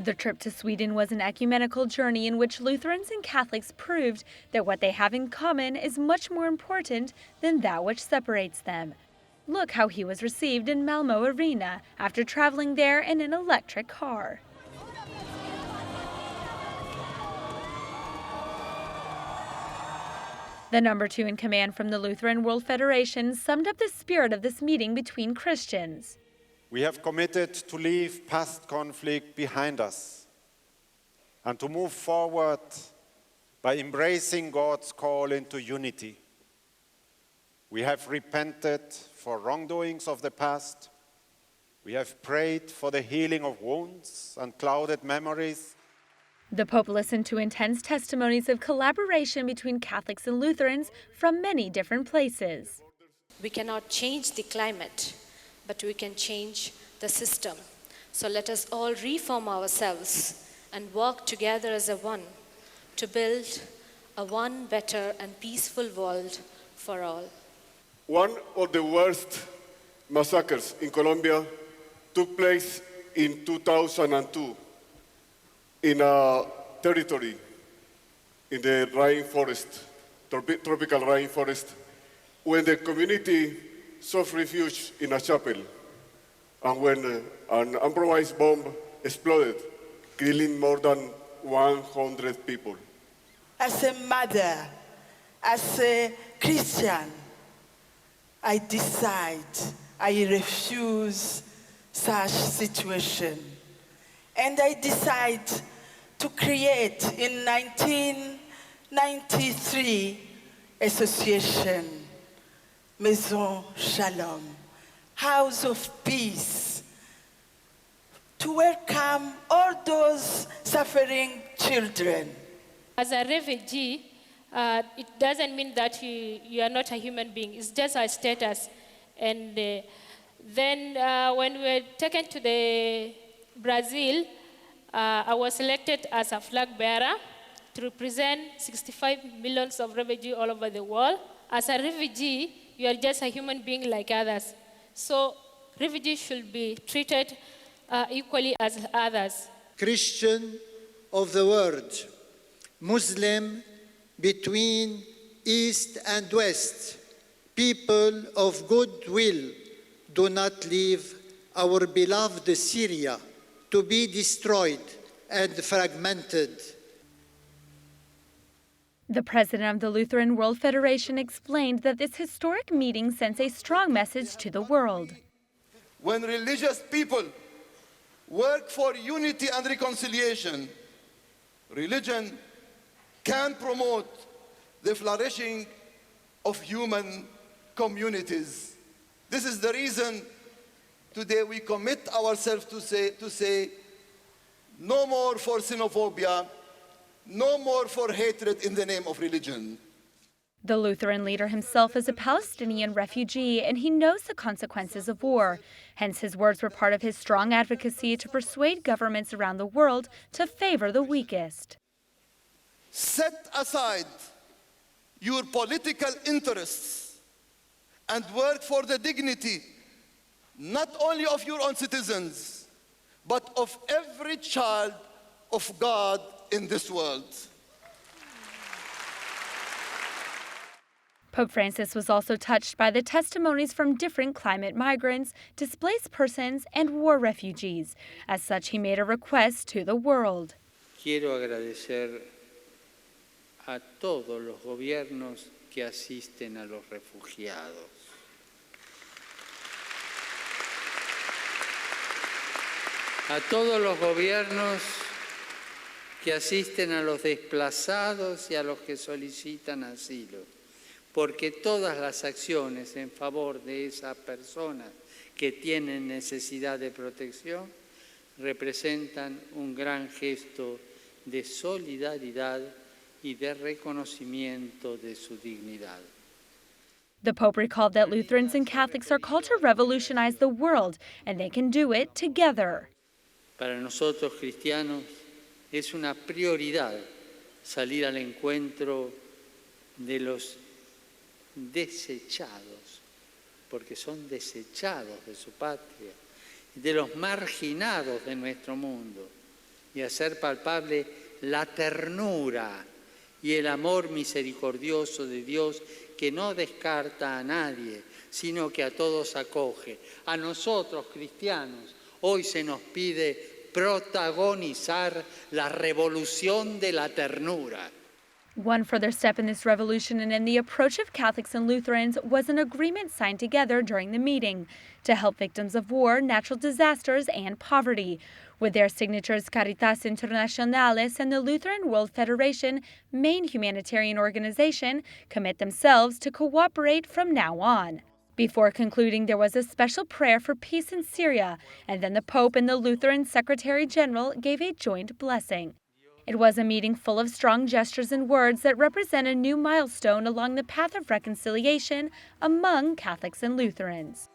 The trip to Sweden was an ecumenical journey in which Lutherans and Catholics proved that what they have in common is much more important than that which separates them. Look how he was received in Malmo Arena after traveling there in an electric car. The number 2 in command from the Lutheran World Federation summed up the spirit of this meeting between Christians. We have committed to leave past conflict behind us and to move forward by embracing God's call into unity. We have repented for wrongdoings of the past. We have prayed for the healing of wounds and clouded memories. The Pope listened to intense testimonies of collaboration between Catholics and Lutherans from many different places. We cannot change the climate, but we can change the system. So let us all reform ourselves and work together as a one to build a one better and peaceful world for all. One of the worst massacres in Colombia took place in 2002 in a territory in the rainforest, tropical rainforest, when the community sought refuge in a chapel, and when an improvised bomb exploded, killing more than 100 people. As a mother, as a Christian, I refuse such situation. And I decide to create in 1993 association, Maison Shalom, House of Peace, to welcome all those suffering children. As a refugee, it doesn't mean that you are not a human being. It's just a status. And then when we were taken to Brazil, I was selected as a flag bearer to represent 65 millions of refugees all over the world. As a refugee, you are just a human being like others. So refugees should be treated equally as others. Christian of the world, Muslim between East and West, people of goodwill, do not leave our beloved Syria to be destroyed and fragmented. The president of the Lutheran World Federation explained that this historic meeting sends a strong message to the world. When religious people work for unity and reconciliation, religion can promote the flourishing of human communities. This is the reason today we commit ourselves to say no more for xenophobia, no more for hatred in the name of religion. The Lutheran leader himself is a Palestinian refugee, and he knows the consequences of war. Hence, his words were part of his strong advocacy to persuade governments around the world to favor the weakest. Set aside your political interests and work for the dignity not only of your own citizens, but of every child of God in this world. Pope Francis was also touched by the testimonies from different climate migrants, displaced persons, and war refugees. As such, he made a request to the world. Quiero agradecer a todos los gobiernos que asisten a los refugiados. A todos los gobiernos que asisten a los desplazados y a los que solicitan asilo, porque todas las acciones en favor de esas personas que tienen necesidad de protección representan un gran gesto de solidaridad y de reconocimiento de su dignidad. The Pope recalled that Lutherans and Catholics are called to revolutionize the world, and they can do it together. Para nosotros cristianos es una prioridad salir al encuentro de los desechados, porque son desechados de su patria, de los marginados de nuestro mundo, y hacer palpable la ternura y el amor misericordioso de Dios que no descarta a nadie, sino que a todos acoge. A nosotros, cristianos, hoy se nos pide protagonizar la revolución de la ternura. One further step in this revolution and in the approach of Catholics and Lutherans was an agreement signed together during the meeting to help victims of war, natural disasters, and poverty. With their signatures, Caritas Internationales and the Lutheran World Federation, main humanitarian organization, commit themselves to cooperate from now on. Before concluding, there was a special prayer for peace in Syria, and then the Pope and the Lutheran Secretary General gave a joint blessing. It was a meeting full of strong gestures and words that represent a new milestone along the path of reconciliation among Catholics and Lutherans.